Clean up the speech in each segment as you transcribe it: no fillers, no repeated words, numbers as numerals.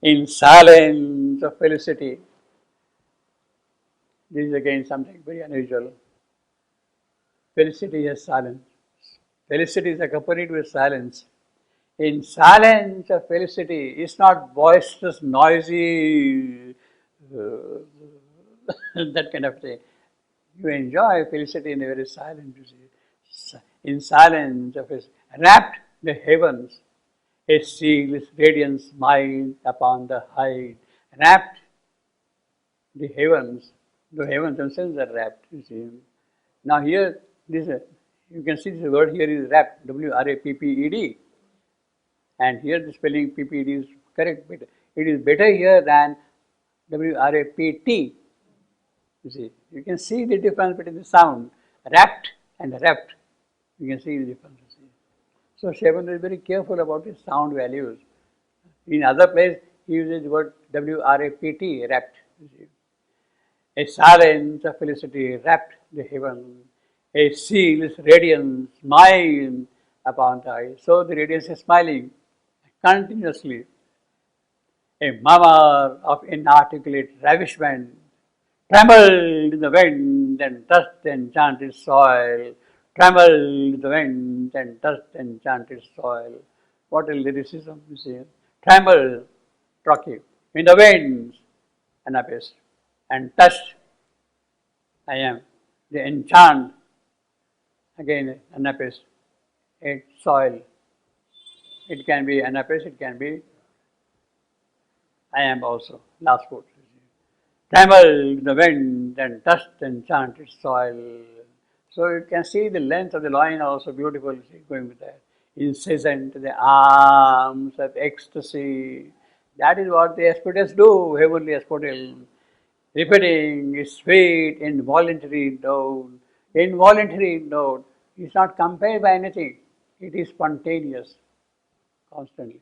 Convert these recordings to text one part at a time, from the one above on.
In silence of felicity. This is again something very unusual. Felicity has silence. Felicity is accompanied with silence. In silence of felicity, it's not boisterous, noisy, that kind of thing. You enjoy felicity in a very silent, you see. In silence of his wrapped the heavens, a sealess radiance smiled upon the height. Wrapped the heavens themselves are wrapped, you see. Now here, this you can see this word here is wrapped, W-R-A-P-P-E-D. And here the spelling PPD is correct, but it is better here than WRAPT. You see, you can see the difference between the sound, wrapped and wrapped. You can see the difference. So Shevendra is very careful about his sound values. In other place, he uses the word WRAPT, wrapped. You see. A silence of felicity wrapped the heaven. A sealess radiance smiled upon the eye. So the radiance is smiling continuously. A murmur of inarticulate ravishment trembled in the wind and touched the enchanted soil. Trembled in the wind and touched the enchanted soil. What a lyricism, you see. Trembled, rocky, in the winds, Anapis, and touched, I am, the enchant, again, Anapis, a soil. It can be Anapis, it can be I am also, last quote. Trembled the wind and touched the enchanted soil. So you can see the length of the line also beautiful going with that. Incessant the arms of ecstasy. That is what the aspirants do, heavenly aspirants. Repeating his sweet involuntary note. Involuntary note is not compared by anything. It is spontaneous, constantly.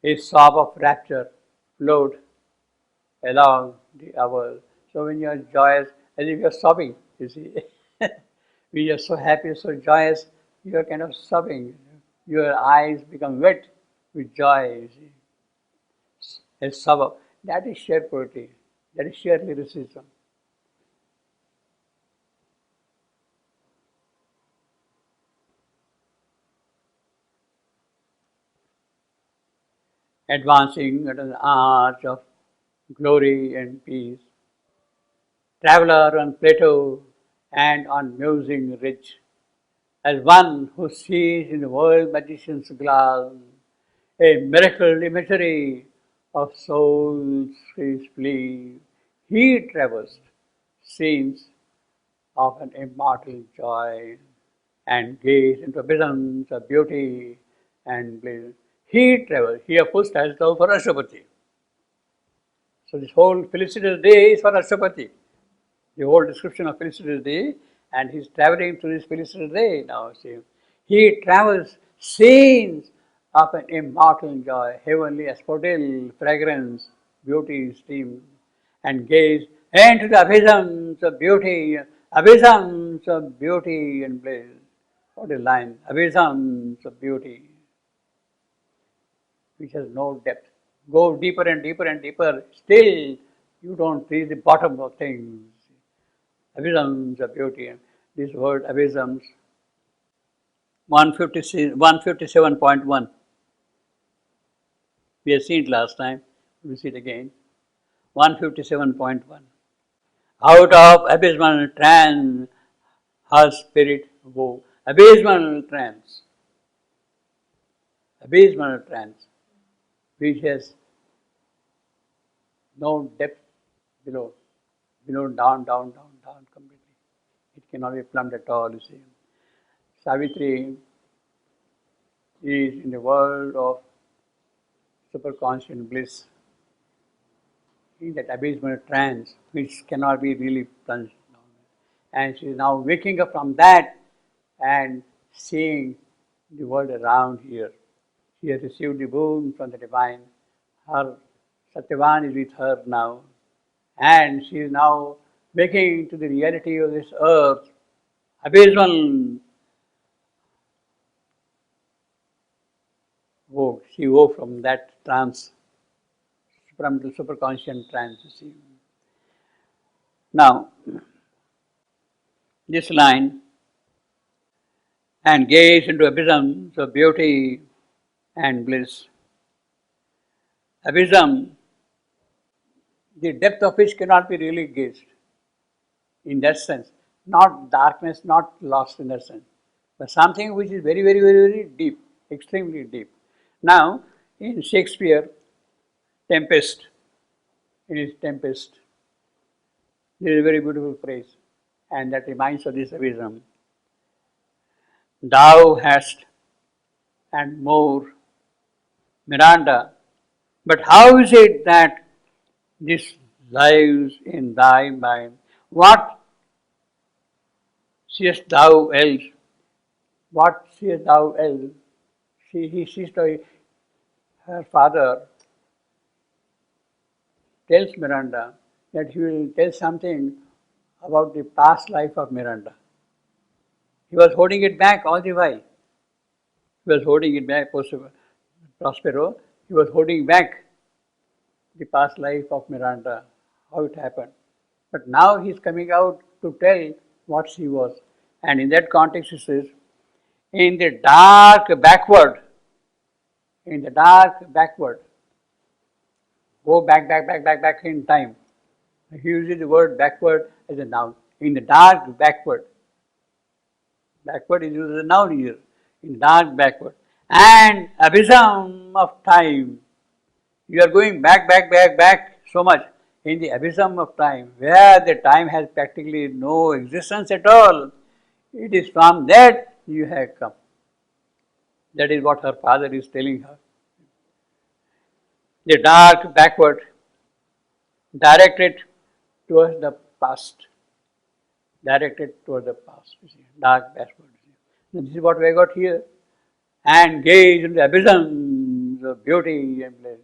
A sob of rapture flowed along the hours. So when you are joyous, as if you are sobbing, you see. When you are so happy, so joyous, you are kind of sobbing. Your eyes become wet with joy, you see. A sob. That is sheer poetry. That is sheer lyricism. Advancing at an arch of glory and peace. Traveler on plateau and on musing ridge, as one who sees in the world magician's glass a miracle imagery of soul's free plea. He traversed scenes of an immortal joy and gazed into abysms of beauty and bliss. He traveled, here first as though for Ashwapati. So this whole Felicity's Day is for Ashwapati. The whole description of Felicity's Day, and he's traveling through this Felicity's Day now. See, he travels scenes of an immortal joy, heavenly asphodel, fragrance, beauty, steam, and gaze into the abysms of beauty and bliss. What a line! Abysms of beauty, which has no depth. Go deeper and deeper and deeper. Still, you don't reach the bottom of things. Abysms of beauty. This word abysms, 157.1. We have seen it last time. We will see it again. 157.1. Out of abysmal trance, her spirit woke. Abysmal trance. Abysmal trance, which has no depth below. Below, down, down, down, down completely. It cannot be plumbed at all, you see. Savitri is in the world of superconscious bliss, in that abysmal trance which cannot be really plunged down. And she is now waking up from that and seeing the world around here. She has received the boon from the divine. Her Satyavan is with her now, and she is now waking to the reality of this earth, abysmal woke. She woke from that trance from the superconscious trance, you see. Now, this line, and gaze into abysms of beauty and bliss. Abysm, the depth of which cannot be really gauged in that sense. Not darkness, not lost in that sense, but something which is very, very, very, very deep, extremely deep. Now, in Shakespeare, Tempest, in his Tempest, there is a very beautiful phrase, and that reminds of this abysm. Thou hast and more, Miranda, but how is it that this lives in thy mind? What seest thou else? What seest thou else? He sees her father tells Miranda that he will tell something about the past life of Miranda. He was holding it back all the while. He was holding it back, Prospero. He was holding back the past life of Miranda, how it happened. But now he is coming out to tell what she was. And in that context, he says, in the dark backward, go back in time. He uses the word backward as a noun. In the dark backward. Backward is used as a noun here. In dark backward. And abysm of time. You are going back so much in the abysm of time, where the time has practically no existence at all. It is from that you have come. That is what her father is telling her. The dark backward, directed towards the past. Directed towards the past. You see, dark backward. This is what we got here. And gaze into the abysms of beauty and bliss.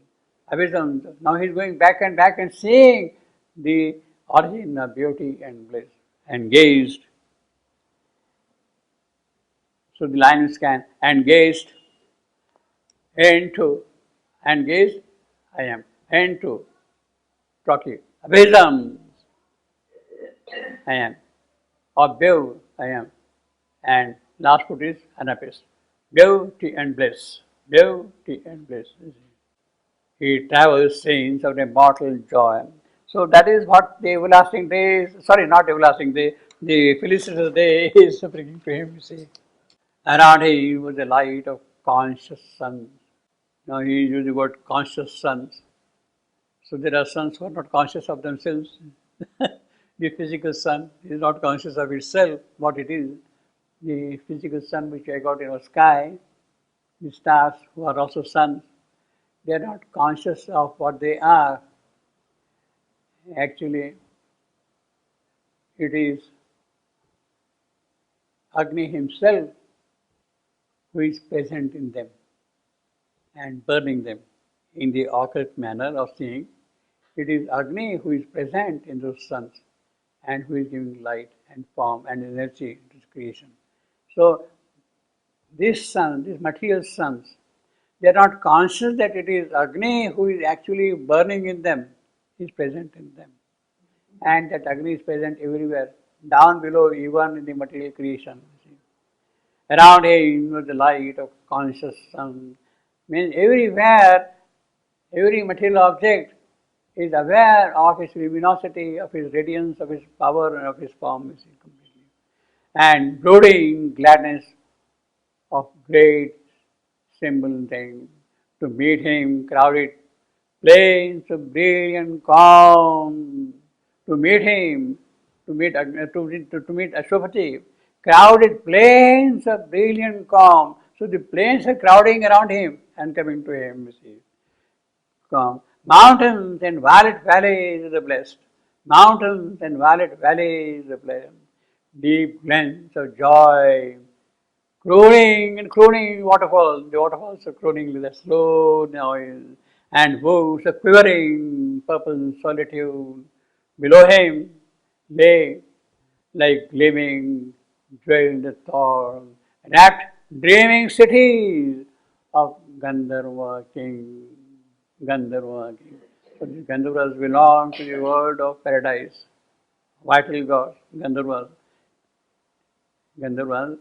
Abysms. Now he is going back and seeing the origin of beauty and bliss. And gazed. So the line is scanned. And gazed into. And gazed, I am. Into. Trochee. Abysms, I am. Of beau, I am. And last put is anapis. Beauty and bliss. Beauty and bliss. He travels scenes of immortal joy. So that is what the everlasting day is, sorry, not everlasting day, the felicitous day is bringing to him, you see. Around him was the light of conscious sun. Now he uses the word conscious suns. So there are suns who are not conscious of themselves. The physical sun is not conscious of itself, what it is. The physical sun which I got in our sky, the stars who are also suns, they are not conscious of what they are. Actually, it is Agni himself who is present in them and burning them. In the occult manner of seeing, it is Agni who is present in those suns and who is giving light and form and energy to creation. So, these suns, these material suns, they are not conscious that it is Agni who is actually burning in them, is present in them. And that Agni is present everywhere, down below, even in the material creation. Around him was the light of conscious sun. Means everywhere, every material object is aware of his luminosity, of his radiance, of his power, and of his form, completely. And brooding gladness of great symbol thing. To meet him, crowded plains of brilliant calm. To meet him, to meet Ashwapati, crowded plains of brilliant calm. So the plains are crowding around him and coming to him, you see. Calm. Mountains and violet valleys of the blessed. Mountains and violet valleys of the blessed. Deep glens of joy. Crooning waterfalls. The waterfalls are crooning with a slow noise. And woods of quivering purple solitude. Below him lay like gleaming jeweled thorns, wrapped dreaming cities of Gandharva king. So the Gandharvas belong to the world of paradise, vital gods, Gandharvas. Gandharvas,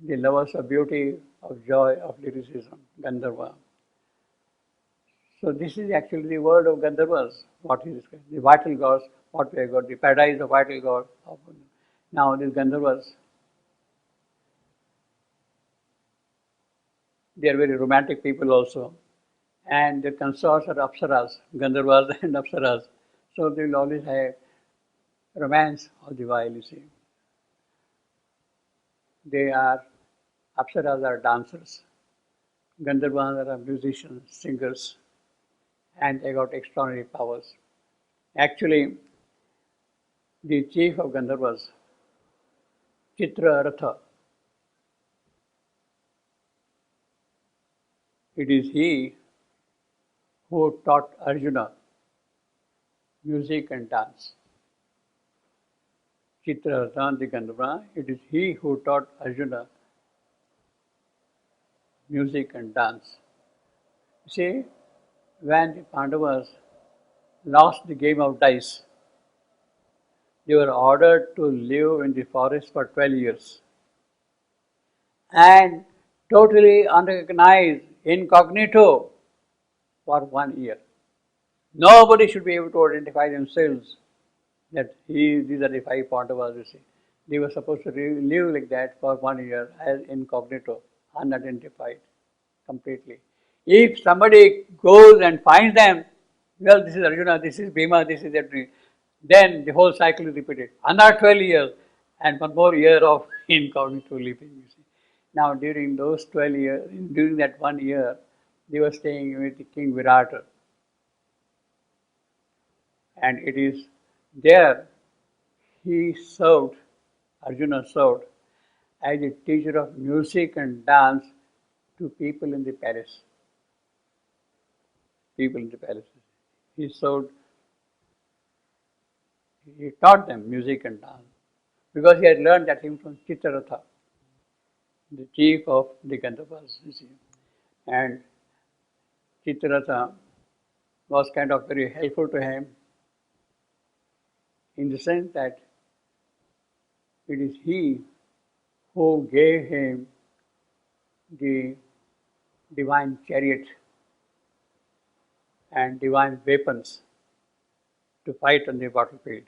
the lovers of beauty, of joy, of lyricism, Gandharva. So this is actually the world of Gandharvas, what is the vital gods, what we have got, the paradise of vital gods. Now these Gandharvas, they are very romantic people also. And their consorts are Apsaras, Gandharvas and Apsaras. So they will always have romance of the while, you see. They are, Apsaras are dancers, Gandharvas are musicians, singers, and they got extraordinary powers. Actually, the chief of Gandharvas, Chitraratha, it is he who taught Arjuna music and dance. Chitraratha, the Gandharva, it is he who taught Arjuna music and dance. See, when the Pandavas lost the game of dice, they were ordered to live in the forest for 12 years and totally unrecognized, incognito for 1 year. Nobody should be able to identify themselves that these are the five Pandavas, you see. They were supposed to live like that for 1 year as incognito, unidentified completely. If somebody goes and finds them, well, this is Arjuna, this is Bhima, this is that, then the whole cycle is repeated. Another 12 years and one more year of incognito living, you see. Now, during those 12 years, during that 1 year, they were staying with King Virata. And it is there he served, Arjuna served as a teacher of music and dance to people in the palace. People in the palace. He served, he taught them music and dance because he had learned that him from Chitraratha, the chief of the Gandharvas. And Chitraratha was kind of very helpful to him in the sense that it is he who gave him the divine chariot and divine weapons to fight on the battlefield.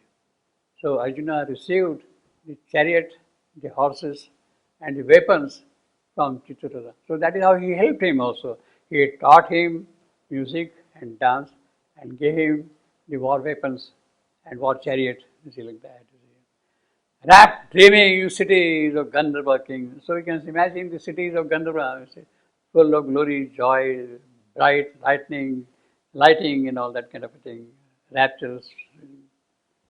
So Arjuna received the chariot, the horses, and the weapons from Chitraratha. So that is how he helped him also. He taught him music and dance and gave him the war weapons and war chariot, you see, like that. Rapt, dreaming cities of Gandharva king. So you can imagine the cities of Gandharva, full of glory, joy, bright, lightning, lighting, and all that kind of a thing. Raptures,